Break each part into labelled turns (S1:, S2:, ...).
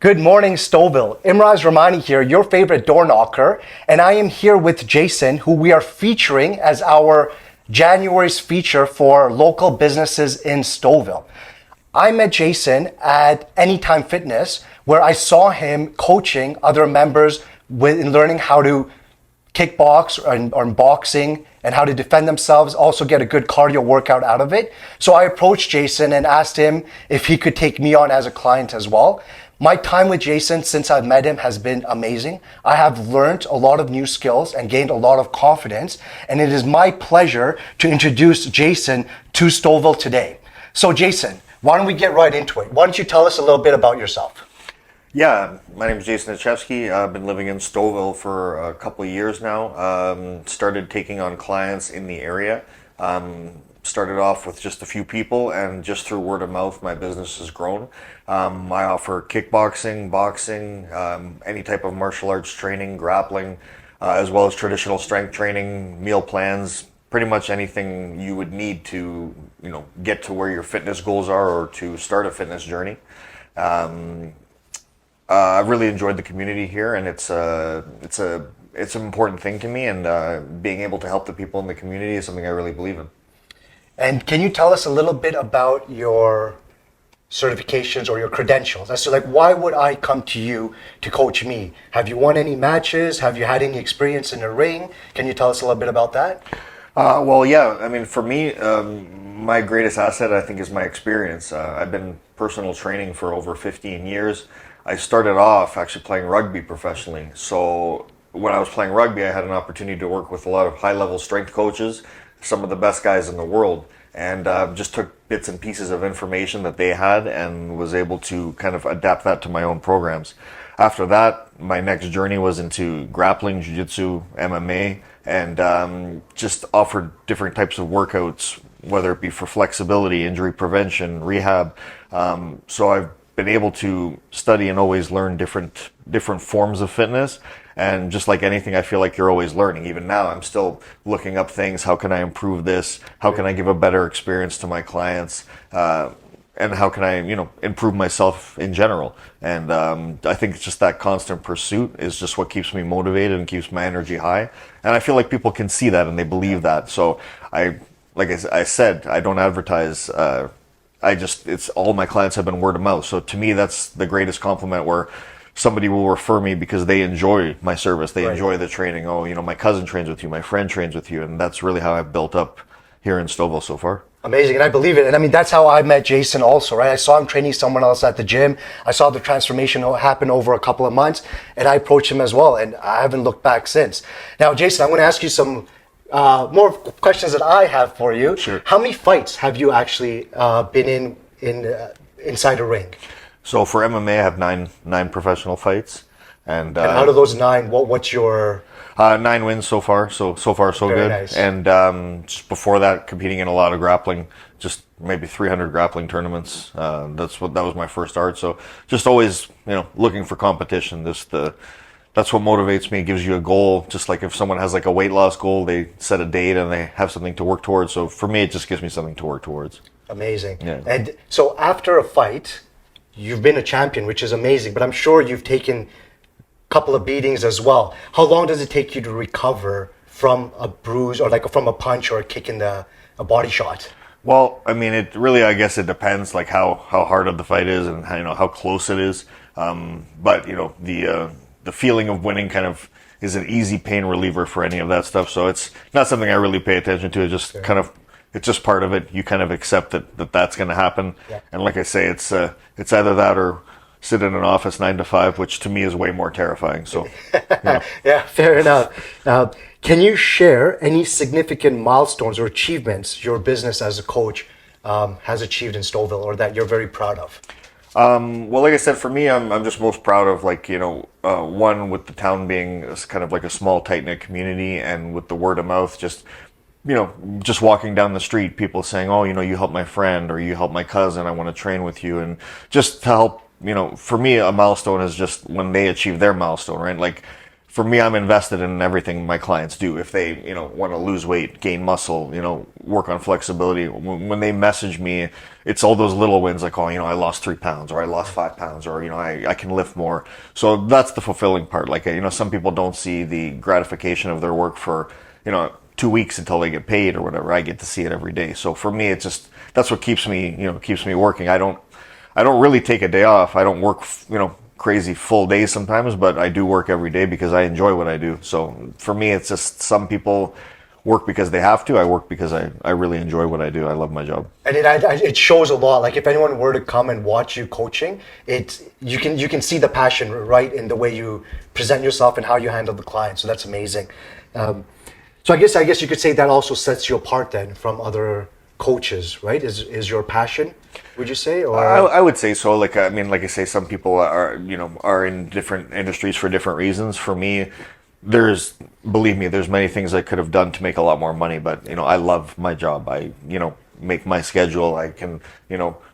S1: Good morning, Stouffville. Imraz Ramani here, your favorite door knocker, and I am here with Jason, who we are featuring as our January's feature for local businesses in Stouffville. I met Jason at Anytime Fitness, where I saw him coaching other members in learning how to kickbox or boxing and how to defend themselves, also get a good cardio workout out of it. So I approached Jason and asked him if he could take me on as a client as well. My time with Jason since I've met him has been amazing. I have learned a lot of new skills and gained a lot of confidence, and it is my pleasure to introduce Jason to Stouffville today. So Jason, why don't we get right into it? Why don't you tell us a little bit about yourself?
S2: Yeah, my name is Jason Achevsky. I've been living in Stouffville for a couple of years now. Started taking on clients in the area. Started off with just a few people, and just through word of mouth, my business has grown. I offer kickboxing, boxing, any type of martial arts training, grappling, as well as traditional strength training, meal plans, pretty much anything you would need to, get to where your fitness goals are or to start a fitness journey. I've really enjoyed the community here, and it's an important thing to me, and being able to help the people in the community is something I really believe in.
S1: And can you tell us a little bit about your certifications or your credentials? As to why would I come to you to coach me? Have you won any matches? Have you had any experience in the ring? Can you tell us a little bit about that?
S2: Well, yeah. I mean, for me, my greatest asset, I think, is my experience. I've been personal training for over 15 years. I started off actually playing rugby professionally. So when I was playing rugby, I had an opportunity to work with a lot of high-level strength coaches, some of the best guys in the world, and just took bits and pieces of information that they had and was able to kind of adapt that to my own programs. After that, my next journey was into grappling, jiu-jitsu, MMA, and just offered different types of workouts, whether it be for flexibility, injury prevention, rehab. So I've been able to study and always learn different forms of fitness. And just like anything, I feel like you're always learning. Even now, I'm still looking up things. How can I improve this? How can I give a better experience to my clients? And how can I, improve myself in general? And I think it's just that constant pursuit is just what keeps me motivated and keeps my energy high. And I feel like people can see that and they believe that. So like I said, I don't advertise. It's all my clients have been word of mouth. So to me, that's the greatest compliment, where somebody will refer me because they enjoy my service. They enjoy the training. Oh, my cousin trains with you, my friend trains with you. And that's really how I've built up here in Stouffville so far.
S1: Amazing. And I believe it. And I mean, that's how I met Jason also, right? I saw him training someone else at the gym. I saw the transformation happen over a couple of months, and I approached him as well. And I haven't looked back since. Now, Jason, I'm going to ask you some more questions that I have for you.
S2: Sure.
S1: How many fights have you actually been inside a ring?
S2: So for MMA, I have nine professional fights, and
S1: out of those 9, what's your
S2: 9 wins so far? So far so
S1: Very
S2: good.
S1: nice.
S2: And just before that, competing in a lot of grappling, just maybe 300 grappling tournaments. That was my first start. So just always looking for competition. That's what motivates me. It gives you a goal. Just like if someone has like a weight loss goal, they set a date and they have something to work towards. So for me, it just gives me something to work towards.
S1: Amazing.
S2: Yeah.
S1: And so after a fight, you've been a champion, which is amazing, but I'm sure you've taken a couple of beatings as well. How long does it take you to recover from a bruise or from a punch or a kick in a body shot?
S2: Well, I mean, I guess it depends, like how hard of the fight is and how close it is. But the feeling of winning kind of is an easy pain reliever for any of that stuff. So it's not something I really pay attention to. It just it's just part of it. You kind of accept that's going to happen. Yeah. And like I say, it's either that or sit in an office 9 to 5, which to me is way more terrifying. So,
S1: Yeah, fair enough. Can you share any significant milestones or achievements your business as a coach has achieved in Stouffville, or that you're very proud of?
S2: Well, like I said, for me, I'm just most proud of one, with the town being kind of like a small, tight-knit community, and with the word of mouth, just walking down the street, people saying, oh, you helped my friend, or you helped my cousin, I want to train with you. And just to help, for me, a milestone is just when they achieve their milestone, right? Like for me, I'm invested in everything my clients do. If they, want to lose weight, gain muscle, work on flexibility, when they message me, it's all those little wins like, oh, I lost 3 pounds, or I lost 5 pounds, or, I can lift more. So that's the fulfilling part. Like, some people don't see the gratification of their work for, 2 weeks until they get paid or whatever. I get to see it every day. So for me, it's just, that's what keeps me working. I don't really take a day off. I don't work, crazy full days sometimes, but I do work every day because I enjoy what I do. So for me, it's just, some people work because they have to. I work because I really enjoy what I do. I love my job.
S1: And it shows a lot. Like, if anyone were to come and watch you coaching, you can see the passion, right, in the way you present yourself and how you handle the client. So that's amazing. So I guess you could say that also sets you apart then from other coaches, right? Is your passion, would you say? Or
S2: I would say so. Like, I mean, like I say, some people are in different industries for different reasons. For me, believe me, there's many things I could have done to make a lot more money, but I love my job. I make my schedule. I can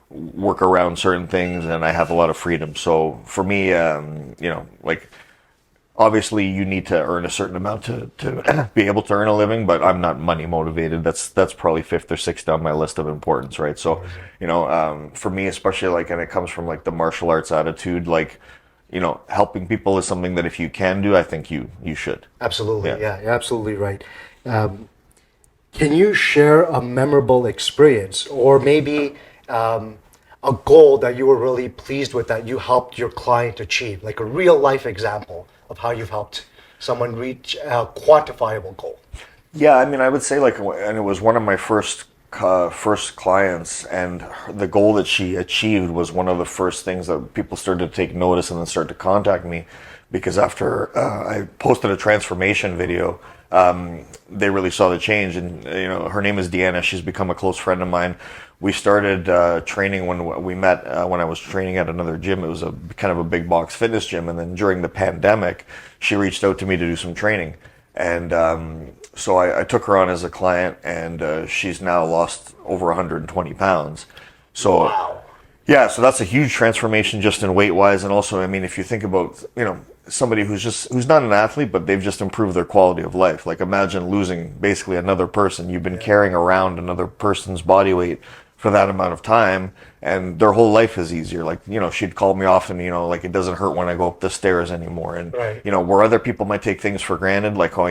S2: work around certain things, and I have a lot of freedom. So for me, like, obviously you need to earn a certain amount to be able to earn a living, but I'm not money motivated. That's probably 5th or 6th down my list of importance, right? So, for me, especially, like, and it comes from, like, the martial arts attitude, like, helping people is something that if you can do, I think you should.
S1: Absolutely. Yeah, you're absolutely right. Can you share a memorable experience, or maybe a goal that you were really pleased with that you helped your client achieve, like a real life example of how you've helped someone reach a quantifiable goal?
S2: Yeah, I mean, I would say, like, and it was one of my first clients, and the goal that she achieved was one of the first things that people started to take notice and then start to contact me, because after I posted a transformation video, they really saw the change. And her name is Deanna. She's become a close friend of mine. We started training when we met when I was training at another gym. It was a kind of a big box fitness gym, and then during the pandemic, she reached out to me to do some training, and so I took her on as a client, and she's now lost over 120 pounds. So.
S1: Wow.
S2: Yeah, so that's a huge transformation just in weight wise, and also, I mean, if you think about somebody who's not an athlete, but they've just improved their quality of life. Like, imagine losing basically another person. You've been carrying around another person's body weight for that amount of time, and their whole life is easier. Like, she'd call me often, like, it doesn't hurt when I go up the stairs anymore. And,
S1: right.
S2: Where other people might take things for granted, like, oh,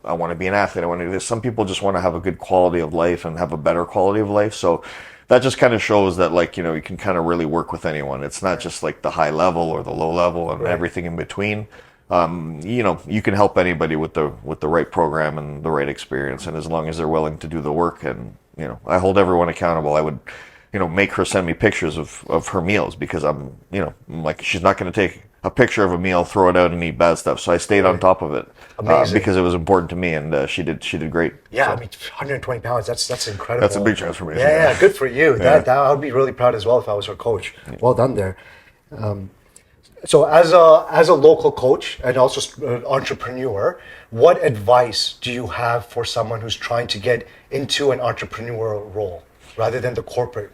S2: I want to be an athlete, I want to do this. Some people just want to have a good quality of life and have a better quality of life. So that just kind of shows that, like, you can kind of really work with anyone. It's not just like the high level or the low level and everything in between. You can help anybody with the right program and the right experience, and as long as they're willing to do the work. And I hold everyone accountable. I would make her send me pictures of her meals, because I'm like, she's not going to take a picture of a meal, throw it out, and eat bad stuff. So I stayed on top of it because it was important to me, and she did great.
S1: Yeah,
S2: so.
S1: I mean, 120 pounds, that's incredible.
S2: That's a big transformation.
S1: Yeah, good for you. Yeah. That I would be really proud as well if I was her coach. Yeah. Well done there. So as a local coach and also an entrepreneur, what advice do you have for someone who's trying to get into an entrepreneurial role rather than the corporate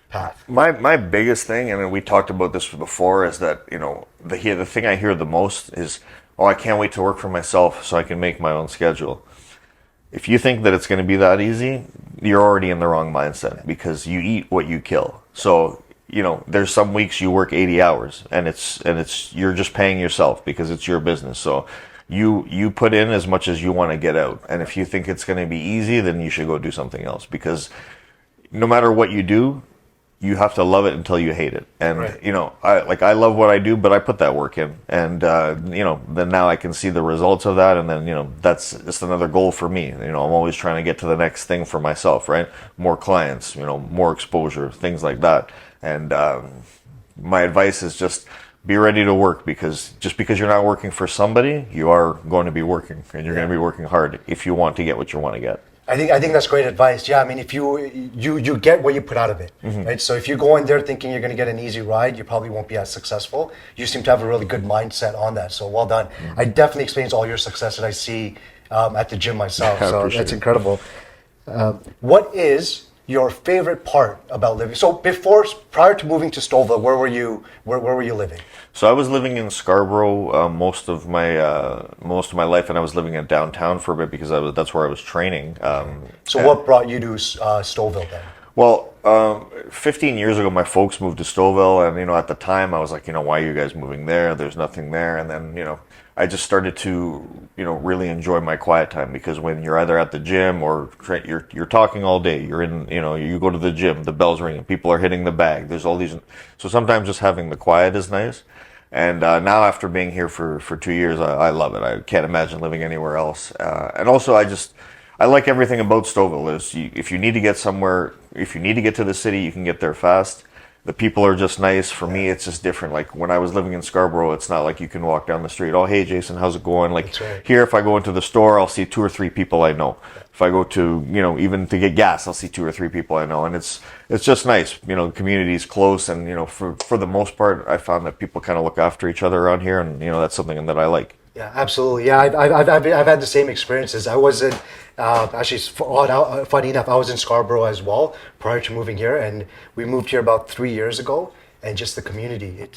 S1: path?
S2: My biggest thing, and we talked about this before, is that the thing I hear the most is, oh, I can't wait to work for myself so I can make my own schedule. If you think that it's going to be that easy, you're already in the wrong mindset, because you eat what you kill. So there's some weeks you work 80 hours, and it's you're just paying yourself because it's your business. So you put in as much as you want to get out, and if you think it's going to be easy, then you should go do something else, because no matter what you do, you have to love it until you hate it. And right. I love what I do, but I put that work in, and then now I can see the results of that, and then that's just another goal for me. I'm always trying to get to the next thing for myself, right? More clients, more exposure, things like that. And my advice is just be ready to work, because just because you're not working for somebody, you are going to be working, and you're going to be working hard if you want to get what you want to get.
S1: I think that's great advice. Yeah, I mean, if you get what you put out of it, mm-hmm. right? So if you go in there thinking you're going to get an easy ride, you probably won't be as successful. You seem to have a really good mindset on that. So well done. Mm-hmm. I definitely experienced all your success that I see at the gym myself. So that's incredible. What is your favorite part about living. So prior to moving to Stouffville, where were you? Where were you living?
S2: So I was living in Scarborough most of my life, and I was living in downtown for a bit because that's where I was training.
S1: So what brought you to Stouffville then?
S2: Well, 15 years ago, my folks moved to Stouffville, and at the time I was like, why are you guys moving there? There's nothing there. And then I just started to really enjoy my quiet time, because when you're either at the gym or you're talking all day, you're in you go to the gym, the bell's ringing, people are hitting the bag. There's all these, so sometimes just having the quiet is nice. And now after being here for 2 years, I love it. I can't imagine living anywhere else. And also I like everything about Stouffville. If you need to get somewhere, if you need to get to the city, you can get there fast. The people are just nice. For me, it's just different. Like when I was living in Scarborough, it's not like you can walk down the street. Oh, hey, Jason, how's it going? Like here, if I go into the store, I'll see 2 or 3 people I know. If I go to, even to get gas, I'll see 2 or 3 people I know. And it's just nice. The community's close. And, for the most part, I found that people kind of look after each other around here. And, that's something that I like.
S1: Yeah, absolutely. Yeah, I've had the same experiences. I was in, actually, funny enough, I was in Scarborough as well prior to moving here, and we moved here about 3 years ago. And just the community,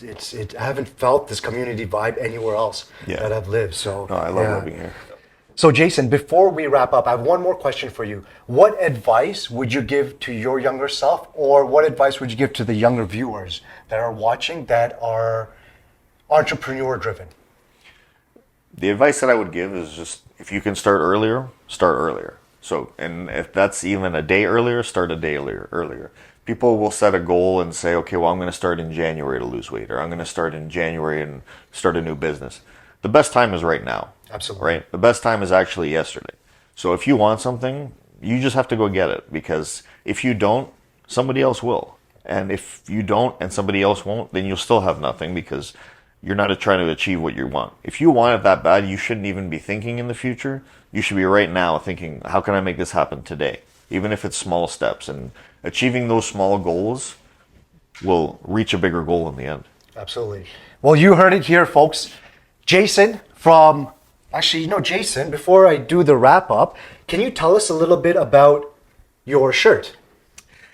S1: I haven't felt this community vibe anywhere else that I've lived. So
S2: no, I love living here.
S1: So Jason, before we wrap up, I have one more question for you. What advice would you give to your younger self, or what advice would you give to the younger viewers that are watching that are entrepreneur driven?
S2: The advice that I would give is just, if you can start earlier, start earlier. So, and if that's even a day earlier, start a day earlier. People will set a goal and say, okay, well, I'm going to start in January to lose weight, or I'm going to start in January and start a new business. The best time is right now.
S1: Absolutely.
S2: Right? The best time is actually yesterday. So if you want something, you just have to go get it, because if you don't, somebody else will. And if you don't and somebody else won't, then you'll still have nothing, because you're not trying to achieve what you want. If you want it that bad, you shouldn't even be thinking in the future. You should be right now thinking, how can I make this happen today? Even if it's small steps. And achieving those small goals will reach a bigger goal in the end.
S1: Absolutely. Well, you heard it here, folks. Jason Jason, before I do the wrap up, can you tell us a little bit about your shirt?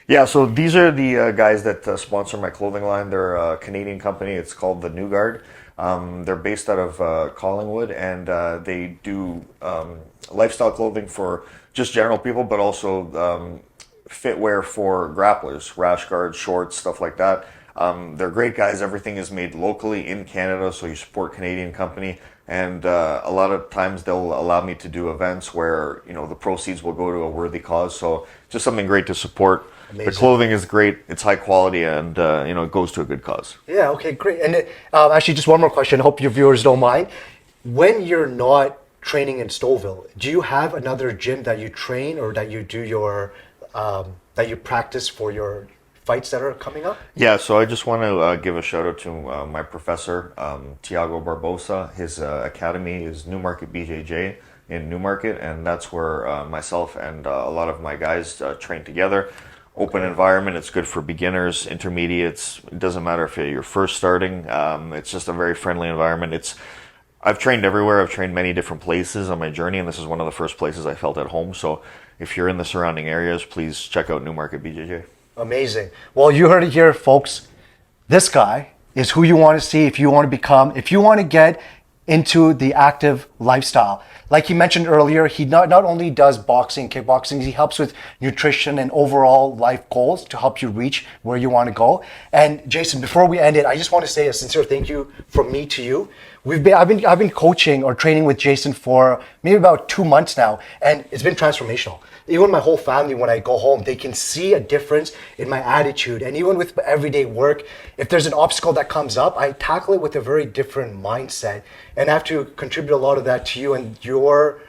S2: Yeah, so these are the guys that sponsor my clothing line. They're a Canadian company. It's called the New Guard. They're based out of Collingwood, and they do lifestyle clothing for just general people, but also fitwear for grapplers, rash guards, shorts, stuff like that. They're great guys. Everything is made locally in Canada, so you support Canadian company. And a lot of times they'll allow me to do events where, the proceeds will go to a worthy cause. So just something great to support. Amazing. The clothing is great. It's high quality, and it goes to a good cause.
S1: Yeah. Okay. Great. And actually, just one more question. I hope your viewers don't mind. When you're not training in Stouffville, do you have another gym that you train, or that you do your that you practice for your fights that are coming up?
S2: Yeah. So I just want to give a shout out to my professor, Tiago Barbosa. His academy is Newmarket BJJ in Newmarket, and that's where myself and a lot of my guys train together. Open environment. It's good for beginners, intermediates. It doesn't matter if you're first starting. It's just a very friendly environment. I've trained everywhere. I've trained many different places on my journey, and this is one of the first places I felt at home. So if you're in the surrounding areas, please check out Newmarket BJJ.
S1: Amazing. Well, you heard it here, folks. This guy is who you want to see if you want to become, if you want to get into the active lifestyle. Like he mentioned earlier, he not only does boxing, kickboxing, he helps with nutrition and overall life goals to help you reach where you want to go. And Jason, before we end it, I just want to say a sincere thank you from me to you. I've been coaching or training with Jason for maybe about 2 months now, and it's been transformational. Even my whole family, when I go home, they can see a difference in my attitude. And even with everyday work, if there's an obstacle that comes up, I tackle it with a very different mindset. And I have to contribute a lot of that to you and your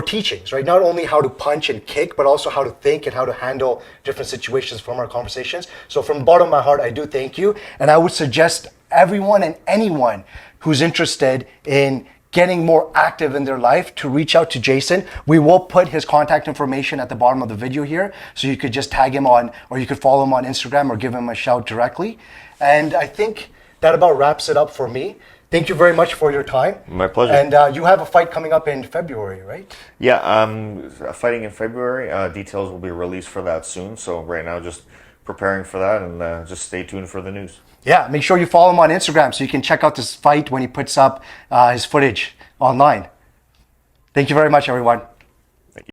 S1: teachings, right? Not only how to punch and kick, but also how to think and how to handle different situations from our conversations. So from the bottom of my heart, I do thank you. And I would suggest everyone and anyone who's interested in getting more active in their life to reach out to Jason. We will put his contact information at the bottom of the video here, so you could just tag him on, or you could follow him on Instagram or give him a shout directly. And I think that about wraps it up for me. Thank you very much for your time.
S2: My pleasure.
S1: And you have a fight coming up in February, right?
S2: Yeah, I'm fighting in February. Details will be released for that soon. So right now, just preparing for that, and just stay tuned for the news.
S1: Yeah, make sure you follow him on Instagram so you can check out this fight when he puts up his footage online. Thank you very much, everyone.